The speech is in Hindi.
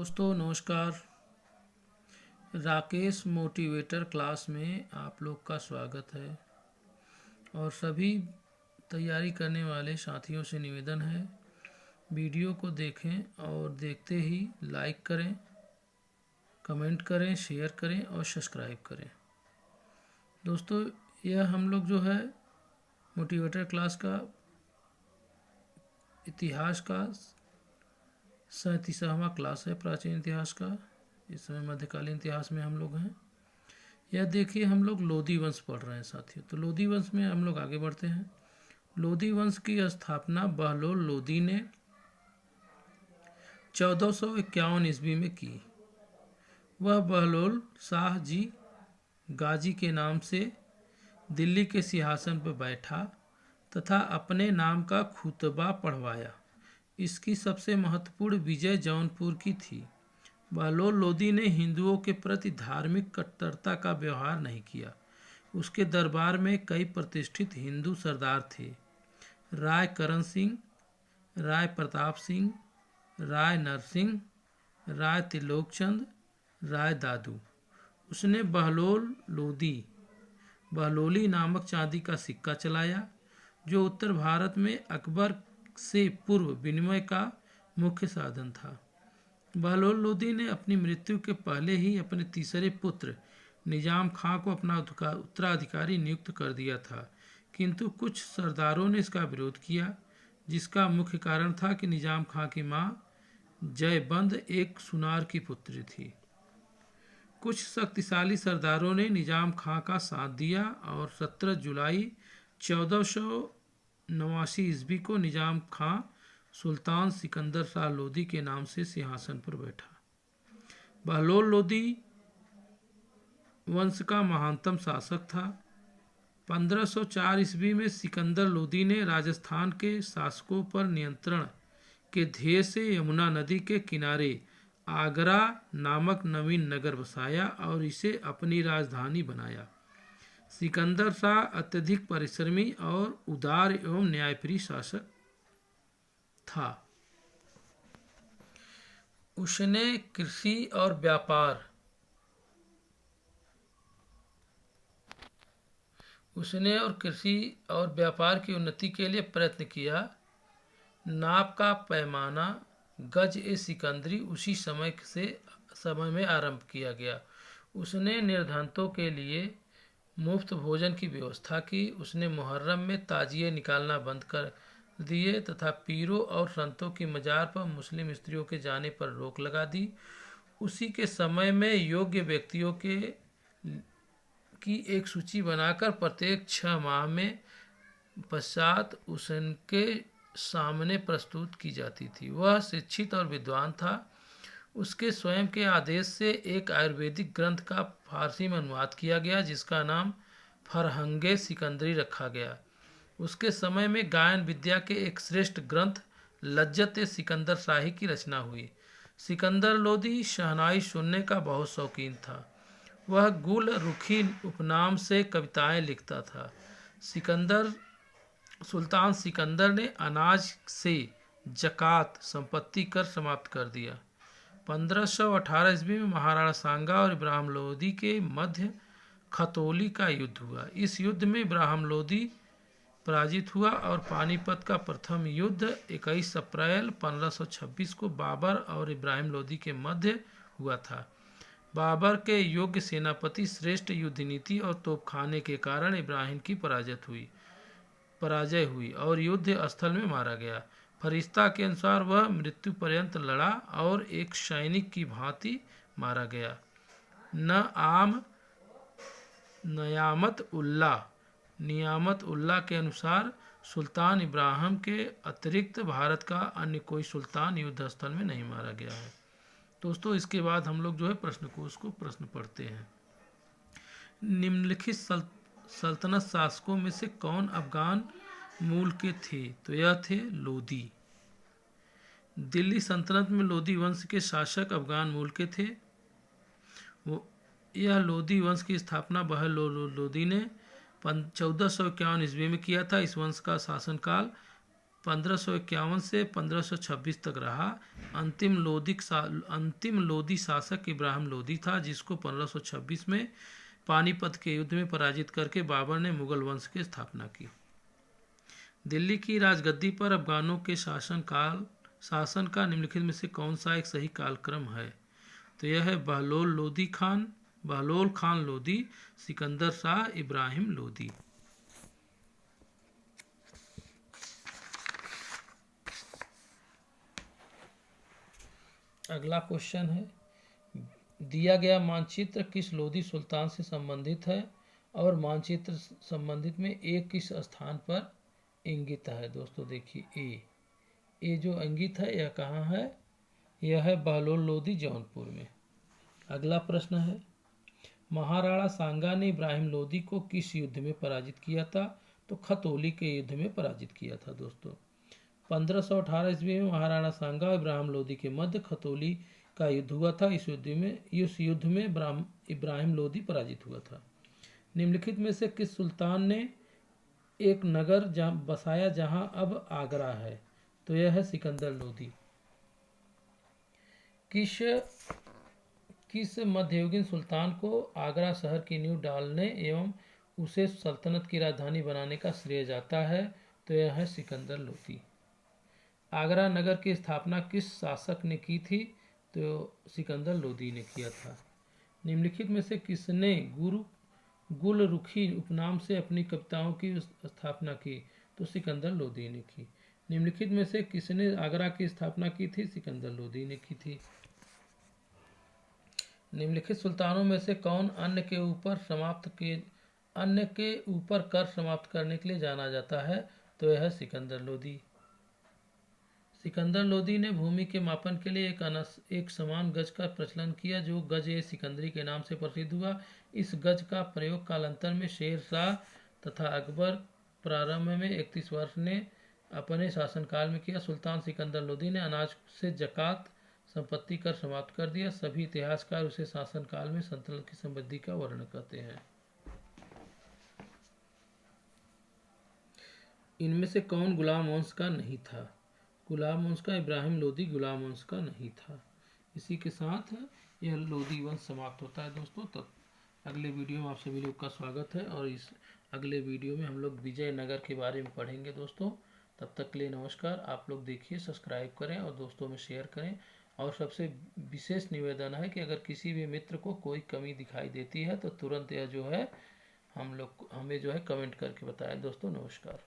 दोस्तों नमस्कार। राकेश मोटिवेटर क्लास में आप लोग का स्वागत है और सभी तैयारी करने वाले साथियों से निवेदन है वीडियो को देखें और देखते ही लाइक करें, कमेंट करें, शेयर करें और सब्सक्राइब करें। दोस्तों यह हम लोग जो है मोटिवेटर क्लास का इतिहास का 37वां क्लास है। प्राचीन इतिहास का इस समय मध्यकालीन इतिहास में हम लोग हैं। यह देखिए हम लोग लोधी वंश पढ़ रहे हैं साथियों। तो लोधी वंश में हम लोग आगे बढ़ते हैं। लोधी वंश की स्थापना बहलोल लोधी ने 1451 ईस्वी में की। वह बहलोल शाह जी गाजी के नाम से दिल्ली के सिंहासन पर बैठा तथा अपने नाम का खुतबा पढ़वाया। इसकी सबसे महत्वपूर्ण विजय जौनपुर की थी। बहलोल लोधी ने हिंदुओं के प्रति धार्मिक कट्टरता का व्यवहार नहीं किया। उसके दरबार में कई प्रतिष्ठित हिंदू सरदार थे। राय करण सिंह, राय प्रताप सिंह, राय नरसिंह, राय त्रिलोकचंद, राय दादू। उसने बहलोली नामक चांदी का सिक्का चलाया जो उत्तर भारत में अकबर से पूर्व विनिमय का मुख्य साधन था। बहलोल लोधी ने अपनी मृत्यु के पहले ही अपने तीसरे पुत्र निजाम खां को अपना उत्तराधिकारी नियुक्त कर दिया था, किंतु कुछ सरदारों ने इसका विरोध किया, जिसका मुख्य कारण था कि निजाम खां की मां जयबंद एक सुनार की पुत्री थी। कुछ शक्तिशाली सरदारों ने निजाम खां का साथ दिया और 17 जुलाई 1489 ईस्वी को निजाम खां सुल्तान सिकंदर शाह लोधी के नाम से सिंहासन पर बैठा। बहलोल लोधी वंश का महानतम शासक था। 1504 ईस्वी में सिकंदर लोधी ने राजस्थान के शासकों पर नियंत्रण के ध्येय से यमुना नदी के किनारे आगरा नामक नवीन नगर बसाया और इसे अपनी राजधानी बनाया। सिकंदर शाह अत्यधिक परिश्रमी और उदार एवं न्यायप्रिय शासक था। उसने कृषि और व्यापार की उन्नति के लिए प्रयत्न किया। नाप का पैमाना गज-ए-सिकंदरी उसी समय में आरंभ किया गया। उसने निर्धनों के लिए मुफ्त भोजन की व्यवस्था की। उसने मुहर्रम में ताजिए निकालना बंद कर दिए तथा पीरों और संतों की मजार पर मुस्लिम स्त्रियों के जाने पर रोक लगा दी। उसी के समय में योग्य व्यक्तियों की एक सूची बनाकर प्रत्येक 6 माह में पश्चात उसके सामने प्रस्तुत की जाती थी। वह शिक्षित और विद्वान था। उसके स्वयं के आदेश से एक आयुर्वेदिक ग्रंथ का फारसी में अनुवाद किया गया, जिसका नाम फरहंगे सिकंदरी रखा गया। उसके समय में गायन विद्या के एक श्रेष्ठ ग्रंथ लज्जत-ए-सिकंदर शाही की रचना हुई। सिकंदर लोधी शहनाई सुनने का बहुत शौकीन था। वह गुल रुखी उपनाम से कविताएं लिखता था। सुल्तान सिकंदर ने अनाज से जकात संपत्ति कर समाप्त कर दिया। 1518 ईस्वी में महाराणा सांगा और इब्राहिम लोदी के मध्य खतौली का युद्ध हुआ। इस युद्ध में इब्राहिम लोदी पराजित हुआ और पानीपत का प्रथम युद्ध 21 अप्रैल 1526 को बाबर और इब्राहिम लोदी के मध्य हुआ था। बाबर के योग्य सेनापति, श्रेष्ठ युद्ध नीति और तोपखाने के कारण इब्राहिम की पराजय हुई और युद्ध स्थल में मारा गया। फरिश्ता के अनुसार वह मृत्यु पर्यंत लड़ा और एक सैनिक की भांति मारा गया। नियामत उल्लाह के अनुसार सुल्तान इब्राहिम के अतिरिक्त भारत का अन्य कोई सुल्तान युद्ध स्थल में नहीं मारा गया है। दोस्तों इसके बाद हम लोग जो है प्रश्न पढ़ते हैं। निम्नलिखित सल्तनत शासकों में से कौन अफगान मूल के थे? तो यह थे लोधी। दिल्ली सल्तनत में लोधी वंश के शासक अफगान मूल के थे। यह लोधी वंश की स्थापना बहलोल लोधी ने 1451 ईस्वी में किया था। इस वंश का शासनकाल 1551 से 1526 तक रहा। अंतिम लोदी शासक इब्राहिम लोदी था, जिसको 1526 में पानीपत के युद्ध में पराजित करके बाबर ने मुगल वंश की स्थापना की। दिल्ली की राजगद्दी पर अफगानों के शासन का निम्नलिखित में से कौन सा एक सही कालक्रम है? तो यह है बहलोल खान लोदी, सिकंदर शाह, इब्राहिम लोदी। अगला क्वेश्चन है, दिया गया मानचित्र किस लोदी सुल्तान से संबंधित है और मानचित्र संबंधित में ए किस स्थान पर इंगित है? दोस्तों देखिए, ए जो इंगित है यह कहाँ है? यह है बहलोल लोदी, जौनपुर में। अगला प्रश्न है, महाराणा सांगा ने इब्राहिम लोदी को किस युद्ध में पराजित किया था? तो खतौली के युद्ध में पराजित किया था। दोस्तों 1518 ईस्वी में महाराणा सांगा और इब्राहिम लोदी के मध्य खतौली का युद्ध हुआ था। इस युद्ध में इब्राहिम लोदी पराजित हुआ था। निम्नलिखित में से किस सुल्तान ने एक नगर बसाया जहां अब आगरा है? तो यह है सिकंदर लोदी। किस मध्ययुगीन सुल्तान को आगरा शहर की नींव डालने एवं उसे सल्तनत की राजधानी बनाने का श्रेय जाता है? तो यह है सिकंदर लोदी। आगरा नगर की स्थापना किस शासक ने की थी? तो सिकंदर लोदी ने किया था। निम्नलिखित में से किसने गुलरुखी उपनाम से अपनी कविताओं की स्थापना की? तो सिकंदर लोदी ने की। निम्नलिखित में से किसने आगरा की स्थापना की थी? सिकंदर लोदी ने की थी। निम्नलिखित सुल्तानों में से कौन अन्य के ऊपर कर समाप्त करने के लिए जाना जाता है? तो यह है सिकंदर लोदी। सिकंदर लोदी ने भूमि के मापन के लिए एक समान गज का प्रचलन किया, जो गज-ए-सिकंदरी के नाम से प्रसिद्ध हुआ। इस गज का प्रयोग कालांतर में शेर शाह तथा अकबर प्रारंभ में 31 वर्ष ने अपने शासनकाल में किया। सुल्तान सिकंदर लोदी ने अनाज से जकात संपत्ति कर समाप्त कर दिया। सभी इतिहासकार उसे शासनकाल में सल्तनत की समृद्धि का वर्णन करते हैं। इनमें से कौन गुलाम वंश का नहीं था? गुलाम वंश का इब्राहिम लोदी गुलाम वंश का नहीं था। इसी के साथ यह लोदी वंश समाप्त होता है। दोस्तों तब अगले वीडियो में आप सभी लोग का स्वागत है, और इस अगले वीडियो में हम लोग विजयनगर के बारे में पढ़ेंगे। दोस्तों तब तक के लिए नमस्कार। आप लोग देखिए, सब्सक्राइब करें और दोस्तों में शेयर करें। और सबसे विशेष निवेदन है कि अगर किसी भी मित्र को कोई कमी दिखाई देती है तो तुरंत यह जो है हमें जो है कमेंट करके बताएं। दोस्तों नमस्कार।